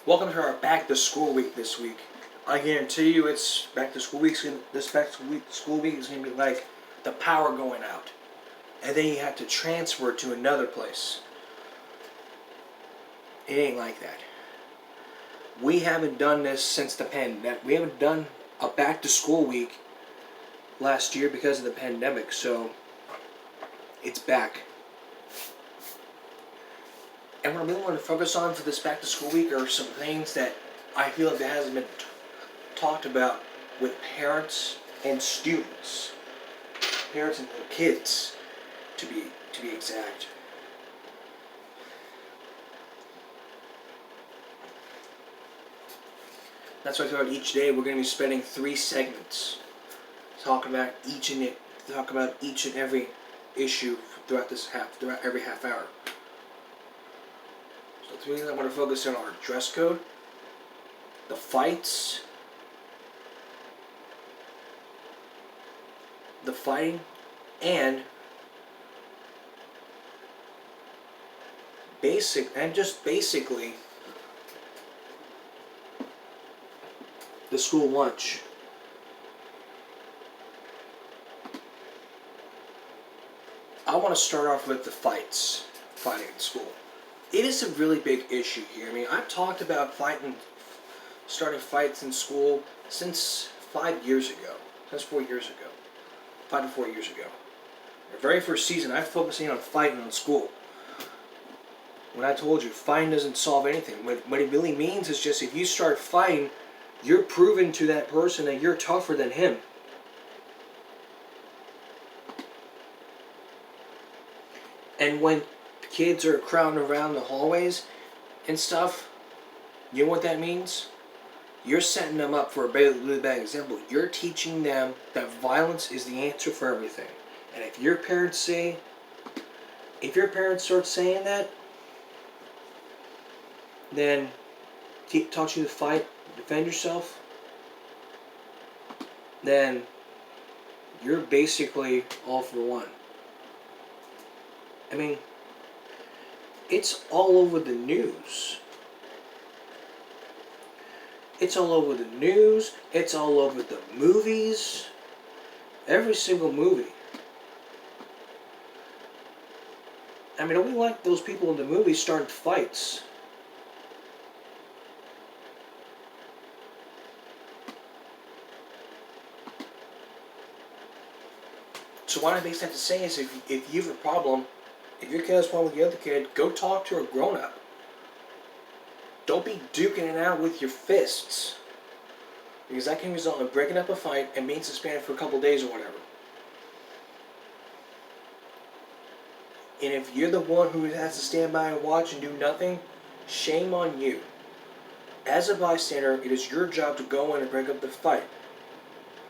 Welcome to our back to school week this week. I guarantee you, it's back to school week. This school week is gonna be like the power going out, and then you have to transfer to another place. It ain't like that. We haven't done this since the pandemic. We haven't done a back to school week last year because of the pandemic. So it's back. And what I really want to focus on for this back to school week are some things that I feel like that hasn't been talked about with parents and students, parents and kids, to be exact. That's why throughout each day we're going to be spending 3 segments talking about each and every issue throughout every half hour. So the 3 things I want to focus on are dress code, the fights, the fighting, and basically the school lunch. I want to start off with the fighting in school. It is a really big issue here. I mean, I've talked about starting fights in school since 5 years ago, since 4 years ago, 5 to 4 years ago. The very first season, I focused on fighting in school. When I told you, fighting doesn't solve anything. What it really means is just if you start fighting, you're proving to that person that you're tougher than him. And when kids are crowding around the hallways and stuff, you know what that means? You're setting them up for a really bad example. You're teaching them that violence is the answer for everything. And if your parents start saying that, then taught you to fight, defend yourself, then you're basically all for one. I mean, it's all over the news. It's all over the news. It's all over the movies. Every single movie. I mean, don't we like those people in the movies starting fights? So what I basically have to say is if you have a problem, if your kid has a problem with the other kid, go talk to a grown-up. Don't be duking it out with your fists. Because that can result in breaking up a fight and being suspended for a couple days or whatever. And if you're the one who has to stand by and watch and do nothing, shame on you. As a bystander, it is your job to go in and break up the fight.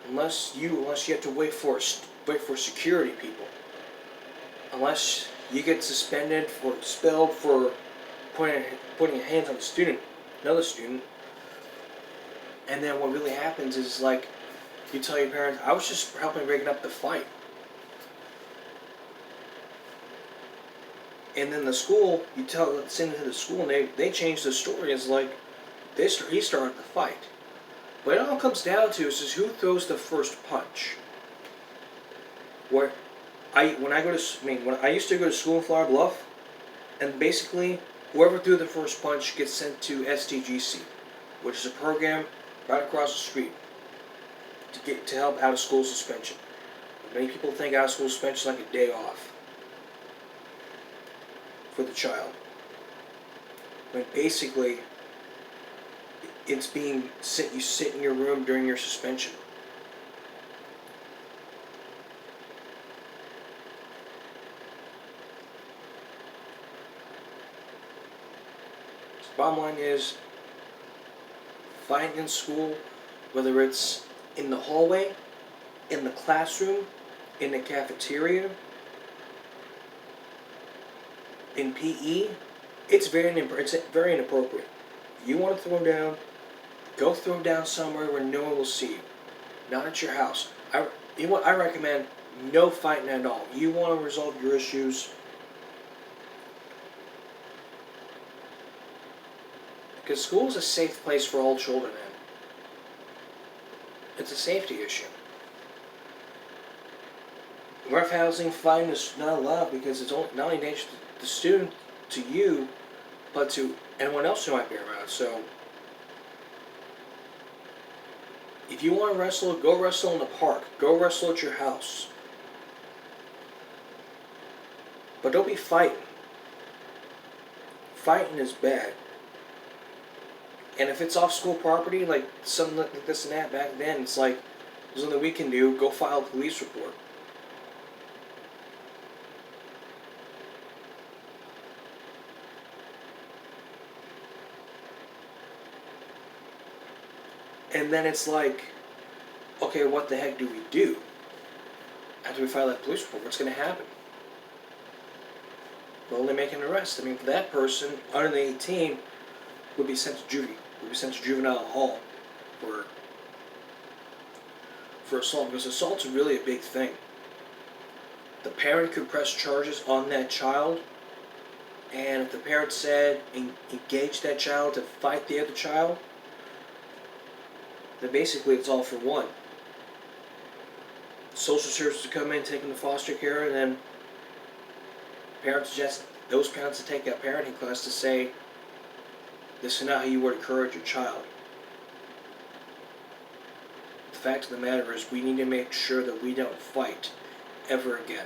Unless you have to wait for security people. Unless you get suspended or expelled for putting your hands on another student. And then what really happens is like you tell your parents, I was just helping breaking up the fight. And then the school, send it to the school, and they change the story. It's like he started the fight. But it all comes down to is who throws the first punch. When I used to go to school in Flower Bluff, and basically whoever threw the first punch gets sent to STGC, which is a program right across the street to help out of school suspension. Many people think out of school suspension is like a day off for the child. But basically, it's you sit in your room during your suspension. So the bottom line is, fighting in school, whether it's in the hallway, in the classroom, in the cafeteria, in PE, it's very inappropriate. If you want to throw them down, go throw them down somewhere where no one will see you. Not at your house. I recommend no fighting at all. You want to resolve your issues Because school is a safe place for all children in. It's a safety issue. Roughhousing, fighting is not allowed because it's not only dangerous to the student, to you, but to anyone else who might be around. So, if you want to wrestle, go wrestle in the park. Go wrestle at your house. But don't be fighting. Fighting is bad. And if it's off school property, like something like this and that back then, it's like, there's nothing we can do, go file a police report. And then it's like, okay, what the heck do we do? After we file that police report, what's going to happen? Well, they make an arrest. I mean, for that person, under the 18, would be sent to juvie. Would be sent to juvenile hall for assault. Because assault's really a big thing. The parent could press charges on that child. And if the parent said, engage that child to fight the other child, then basically it's all for one. Social services come in, take them to foster care, and then those parents to take that parenting class to say, this is not how you would encourage your child. The fact of the matter is, we need to make sure that we don't fight ever again.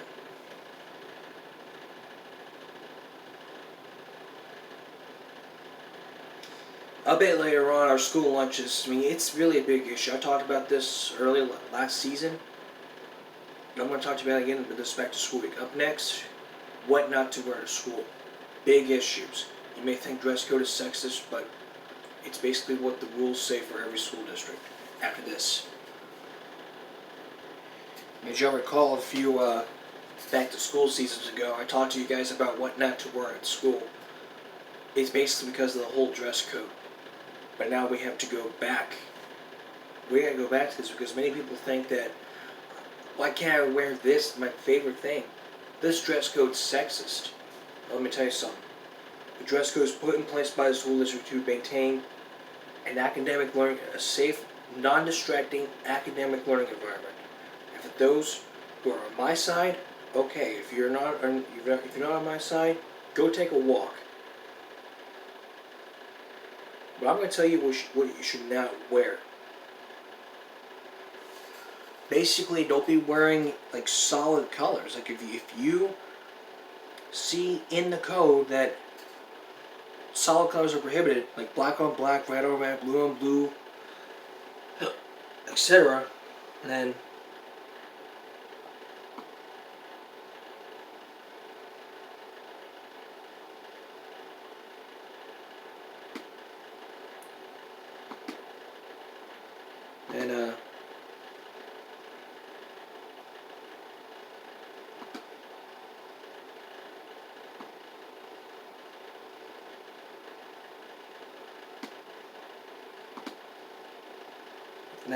A bit later on, our school lunches, I mean, it's really a big issue. I talked about this earlier last season. And I'm going to talk to you about it again with this back to school week. Up next, what not to wear to school. Big issues. You may think dress code is sexist, but it's basically what the rules say for every school district. After this. As you'll recall, a few back to school seasons ago, I talked to you guys about what not to wear at school. It's basically because of the whole dress code. But now we have to go back. We gotta go back to this because many people think that, why can't I wear this, my favorite thing? This dress code's sexist. Let me tell you something. The dress code is put in place by the school district to maintain an academic learning, a safe, non-distracting academic learning environment. And for those who are on my side, okay. If you're not on my side, go take a walk. But I'm going to tell you what you should not wear. Basically, don't be wearing like solid colors. Like if you see in the code that solid colors are prohibited, like black on black, red on red, blue on blue, etc., then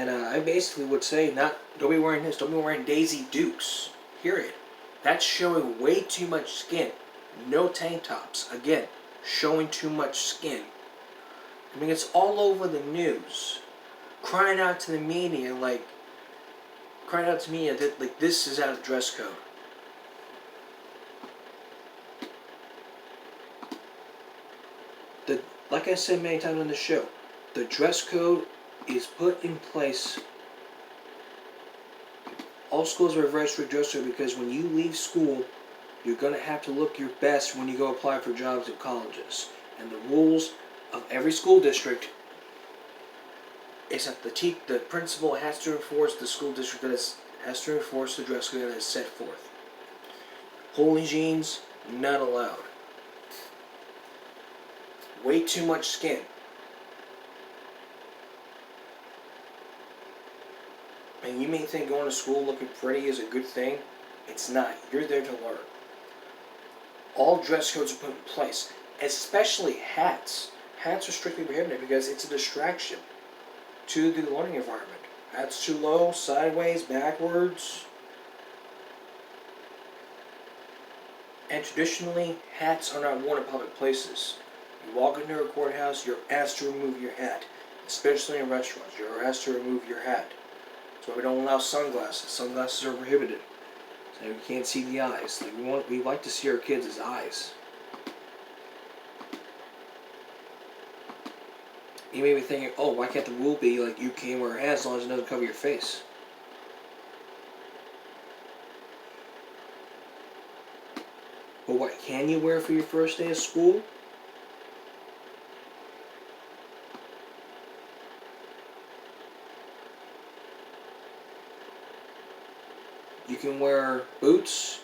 I basically would say don't be wearing this, don't be wearing Daisy Dukes, period. That's showing way too much skin. No tank tops, again, showing too much skin. I mean, it's all over the news. Crying out to the media that like this is out of dress code. Like I said many times on the show, the dress code is put in place. All schools are very strict dress code because when you leave school, you're going to have to look your best when you go apply for jobs at colleges. And the rules of every school district is that the principal has to enforce the school district has to enforce the dress code that is set forth. Holy jeans, not allowed. Way too much skin. And you may think going to school looking pretty is a good thing. It's not. You're there to learn. All dress codes are put in place, especially hats. Hats are strictly prohibited because it's a distraction to the learning environment. Hats too low, sideways, backwards. And traditionally, hats are not worn in public places. You walk into a courthouse, you're asked to remove your hat. Especially in restaurants, you're asked to remove your hat. That's why we don't allow sunglasses. Sunglasses are prohibited. So you can't see the eyes. Like we like to see our kids' eyes. You may be thinking, oh, why can't the rule be like you can wear a hat as long as it doesn't cover your face? But what can you wear for your first day of school? You can wear boots.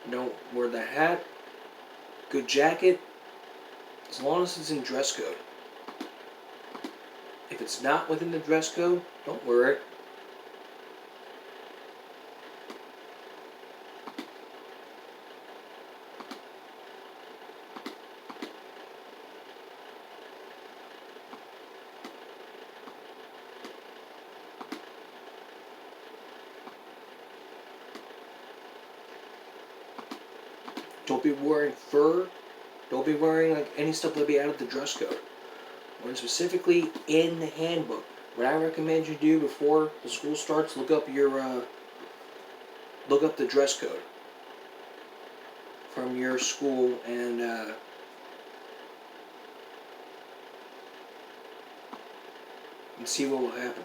Don't wear the hat. Good jacket. As long as it's in dress code. If it's not within the dress code, don't wear it. Don't be wearing fur. Don't be wearing like any stuff that'll be out of the dress code. When specifically in the handbook, what I recommend you do before the school starts, look up the dress code from your school and see what will happen.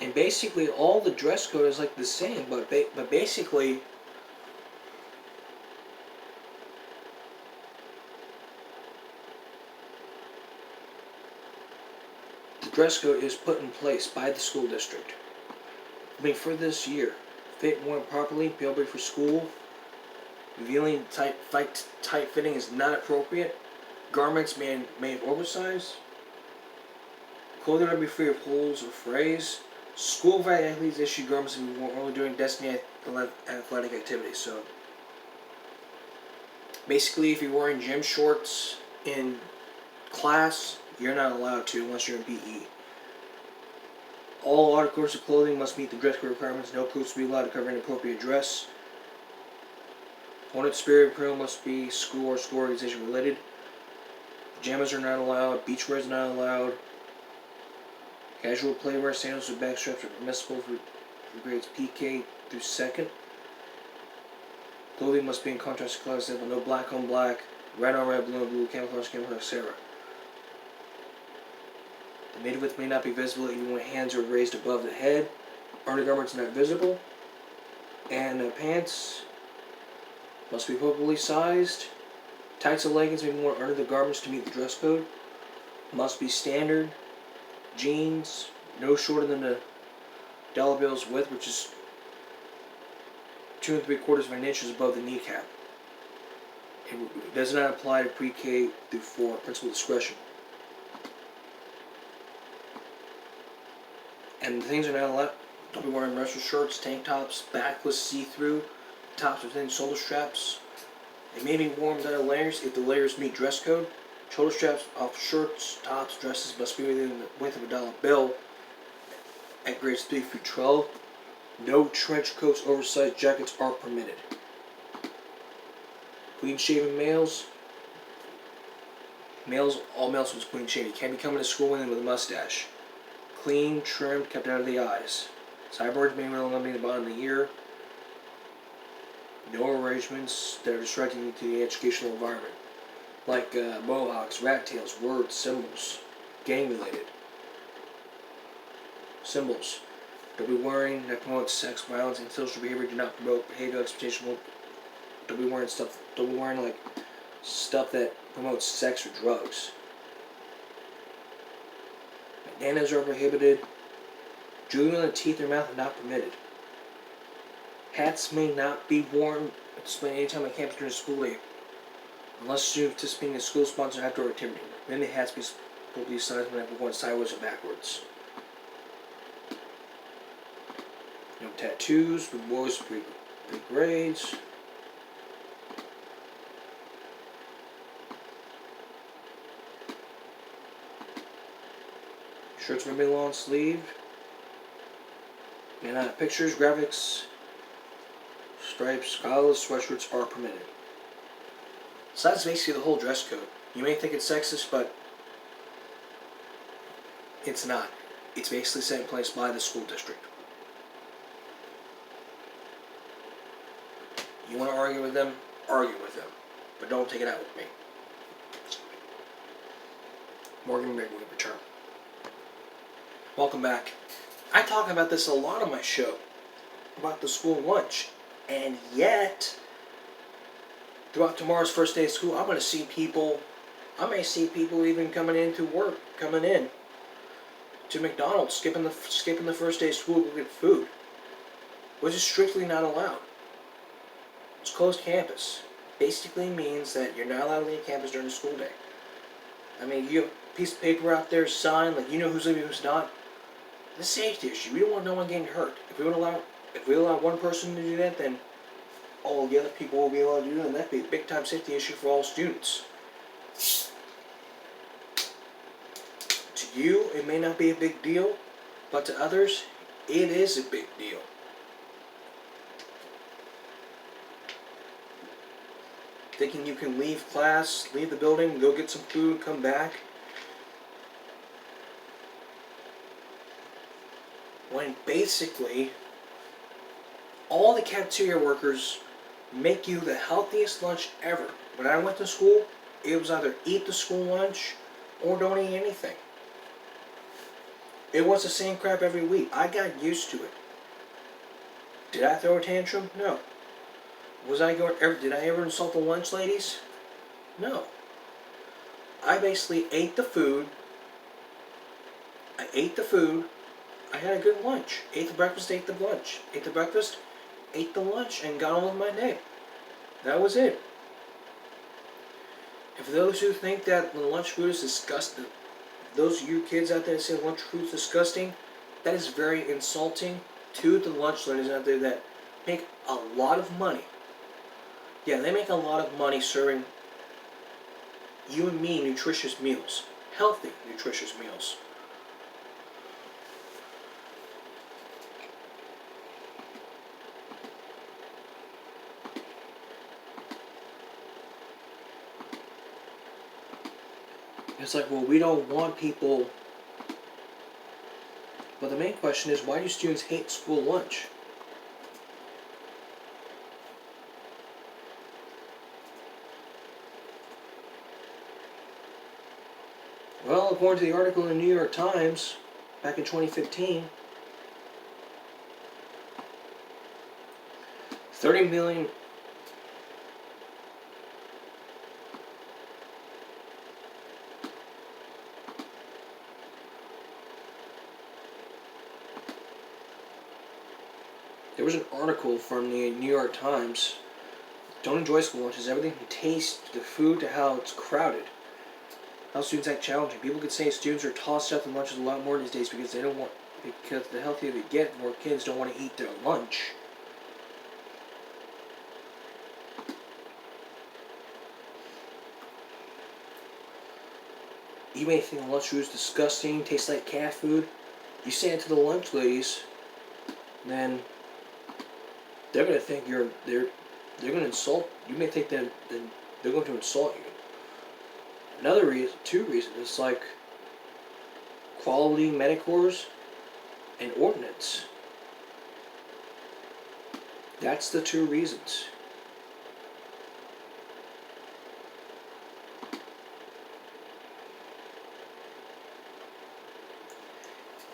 And basically, all the dress code is like the same, but basically, the dress code is put in place by the school district. I mean, for this year, fit worn properly, be able for school. Revealing tight fitting is not appropriate. Garments made oversized. Clothing to be free of holes or frays. School athletes issue garments to be worn only during designated athletic activities. So, basically, if you're wearing gym shorts in class, you're not allowed to unless you're in PE. All articles of clothing must meet the dress code requirements. No coats will be allowed to cover inappropriate dress. Opponent spirit apparel must be school or school organization related. Pajamas are not allowed. Beachwear is not allowed. Casual playwear, sandals with back straps are permissible for grades PK through 2nd. Clothing must be in contrast colors, no black on black, red on red, blue on blue, camouflage, etc. The midriff may not be visible even when hands are raised above the head. Undergarments not visible. And pants must be appropriately sized. Tights and leggings may be worn under the garments to meet the dress code. Must be standard. Jeans, no shorter than the dollar bill's width, which is 2 3/4 inches above the kneecap. It does not apply to pre-K through 4, principal discretion. And the things are not allowed. Don't be wearing wrestler shirts, tank tops, backless see-through, tops with thin shoulder straps. They may be worn without layers if the layers meet dress code. Shoulder straps off shirts, tops, dresses must be within the width of a dollar bill at grades 3 through 12. No trench coats, oversized jackets are permitted. Clean shaven males. All males with clean shaven. You can't be coming to school with a mustache. Clean, trimmed, kept out of the eyes. Sideburns may be eliminated the bottom of the ear. No arrangements that are distracting to the educational environment. Like mohawks, rat tails, words, symbols, gang-related symbols. Don't be wearing that promotes sex, violence, and social behavior. Do not promote behavior expectation. Don't be wearing stuff. Don't be wearing like stuff that promotes sex or drugs. Bandanas are prohibited. Jewelry on the teeth or mouth are not permitted. Hats may not be worn displayed anytime on campus during school day, unless you participate in a school-sponsored outdoor activity. Then the hats will be sized when worn sideways or backwards. No tattoos, but boys with big braids. Shirts may be long sleeved. And pictures, graphics, stripes, collars, sweatshirts are permitted. So that's basically the whole dress code. You may think it's sexist, but it's not. It's basically set in place by the school district. You want to argue with them? Argue with them. But don't take it out with me. Morgan Big will return. Welcome back. I talk about this a lot on my show. About the school lunch. And yet, throughout tomorrow's first day of school, I'm going to see people. I may see people even coming into work, coming in to McDonald's, skipping the first day of school to get food, which is strictly not allowed. It's closed campus. Basically means that you're not allowed to leave campus during the school day. I mean, you have a piece of paper out there, sign, like you know who's leaving, who's not. It's a safety issue. We don't want no one getting hurt. If we allow one person to do that, then all the other people will be allowed to do it, and that'd be a big time safety issue for all students. To you, it may not be a big deal, but to others, it is a big deal. Thinking you can leave class, leave the building, go get some food, come back. When basically, all the cafeteria workers make you the healthiest lunch ever. When I went to school, it was either eat the school lunch or don't eat anything. It was the same crap every week. I got used to it. Did I throw a tantrum? No. Did I ever insult the lunch ladies? No. I basically ate the food. I had a good lunch. Ate the breakfast, ate the lunch. Ate the breakfast, ate the lunch, and got on with my day. That was it. And for those who think that the lunch food is disgusting, those of you kids out there that say lunch food is disgusting, that is very insulting to the lunch ladies out there that make a lot of money. Yeah, they make a lot of money serving you and me nutritious meals. Healthy, nutritious meals. It's like, well, we don't want people. But the main question is, why do students hate school lunch? Well, according to the article in the New York Times, back in 2015, 30 million There was an article from the New York Times. Don't enjoy school lunches. Everything from taste to the food to how it's crowded. How students act challenging. People could say students are tossed out the lunches a lot more these days because the healthier they get, more kids don't want to eat their lunch. You may think the lunch food is disgusting, tastes like cat food. You say it to the lunch ladies, then they're gonna think they're gonna insult. You may think that they're going to insult you. Another reason, two reasons, is like quality Medicores and ordinance. That's the two reasons.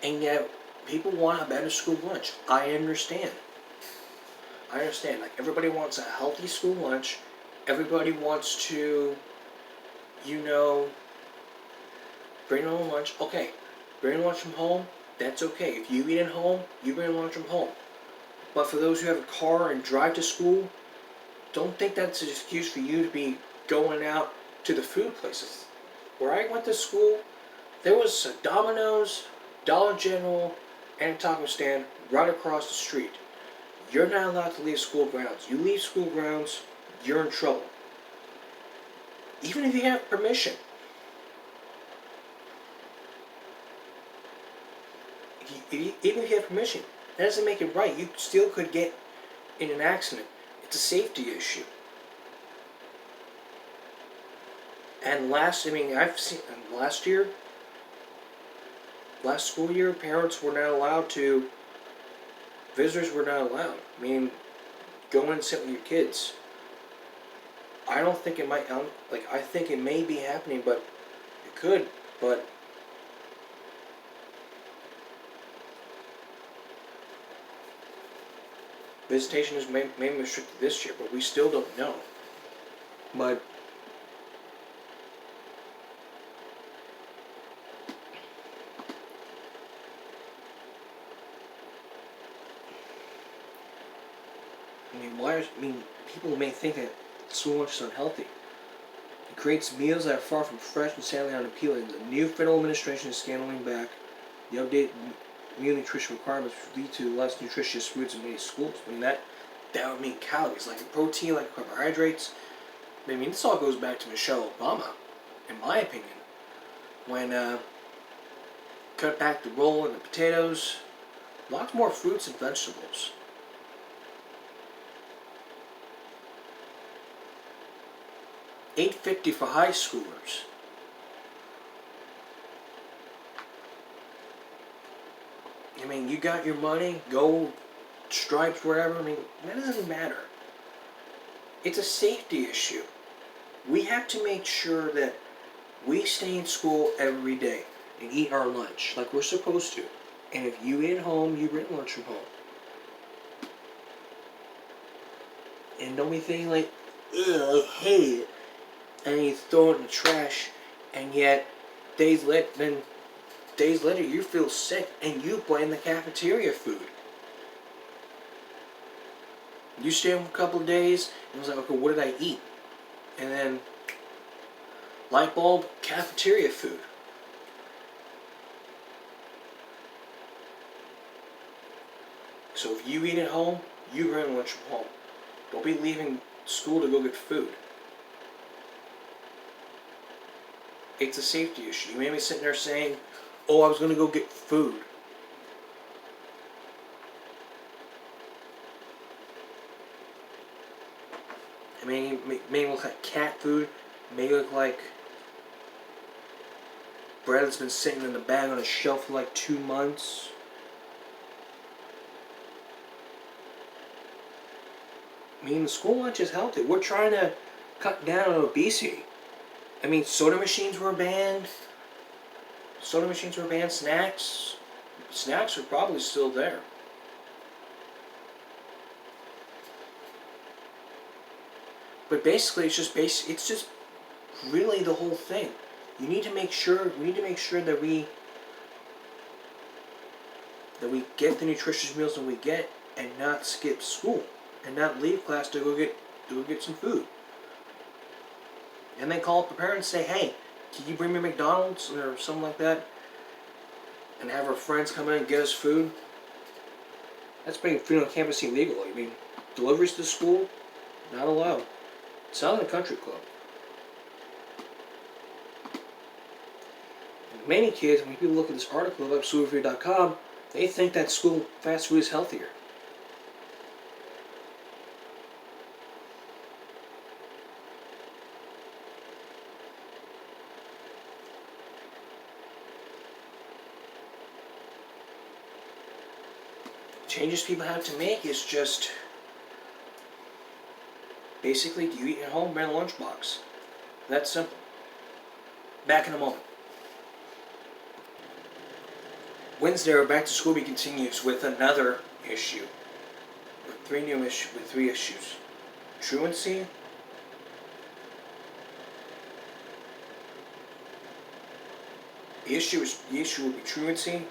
And yet, people want a better school lunch. I understand. Like, everybody wants a healthy school lunch. Everybody wants to, bring their own lunch. Okay, bring lunch from home, that's okay. If you eat at home, you bring lunch from home. But for those who have a car and drive to school, don't think that's an excuse for you to be going out to the food places. Where I went to school, there was a Domino's, Dollar General, and a taco stand right across the street. You're not allowed to leave school grounds. You leave school grounds, you're in trouble. Even if you have permission. Even if you have permission, that doesn't make it right. You still could get in an accident. It's a safety issue. And last school year, parents were not allowed to, visitors were not allowed. I mean, go in and sit with your kids. I don't think it might, I think it may be happening, but it could, but visitation is maybe restricted this year, but we still don't know. But people may think that school lunch is unhealthy. It creates meals that are far from fresh and sadly unappealing. The new federal administration is scaling back the updated meal nutrition requirements, which lead to less nutritious foods in many schools. That would mean calories, like protein, like carbohydrates. This all goes back to Michelle Obama, in my opinion, when cut back the roll and the potatoes, lots more fruits and vegetables. $8.50 for high schoolers. You got your money, go Stripes, wherever. That doesn't matter. It's a safety issue. We have to make sure that we stay in school every day and eat our lunch like we're supposed to. And if you eat at home, you bring lunch from home. And don't be thinking like, ugh, I hate it. And you throw it in the trash, and yet days later you feel sick and you blame the cafeteria food. You stay home for a couple of days and it was like, okay, what did I eat? And then light bulb, cafeteria food. So if you eat at home, you bring lunch from home. Don't be leaving school to go get food. It's a safety issue. You may be sitting there saying, oh, I was going to go get food. It may look like cat food. It may look like bread that's been sitting in the bag on a shelf for like 2 months. The school lunch is healthy. We're trying to cut down on obesity. Soda machines were banned. Snacks are probably still there. But basically, it's just really the whole thing. We need to make sure that we get the nutritious meals that we get, and not skip school, and not leave class to go get some food. And then call up the parents and say, hey, can you bring me McDonald's or something like that? And have our friends come in and get us food. That's making food on campus illegal. Deliveries to school, not allowed. It's not in the country club. And many kids, when people look at this article about SuperFood.com, they think that school fast food is healthier. Changes people have to make is just basically, do you eat at home, bring a lunchbox? That's simple. Back in a moment. Wednesday, our Back to School Week continues with another issue. With three issues. Truancy, the issue will be truancy.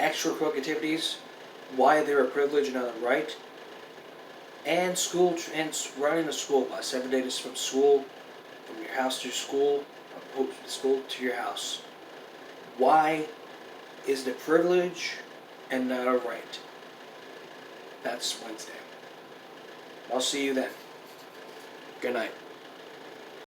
Extracurricular activities, why they're a privilege and not a right, and riding the school bus every day, just from your house to school, pistol to your house. Why is it a privilege and not a right? That's Wednesday. I'll see you then. Good night.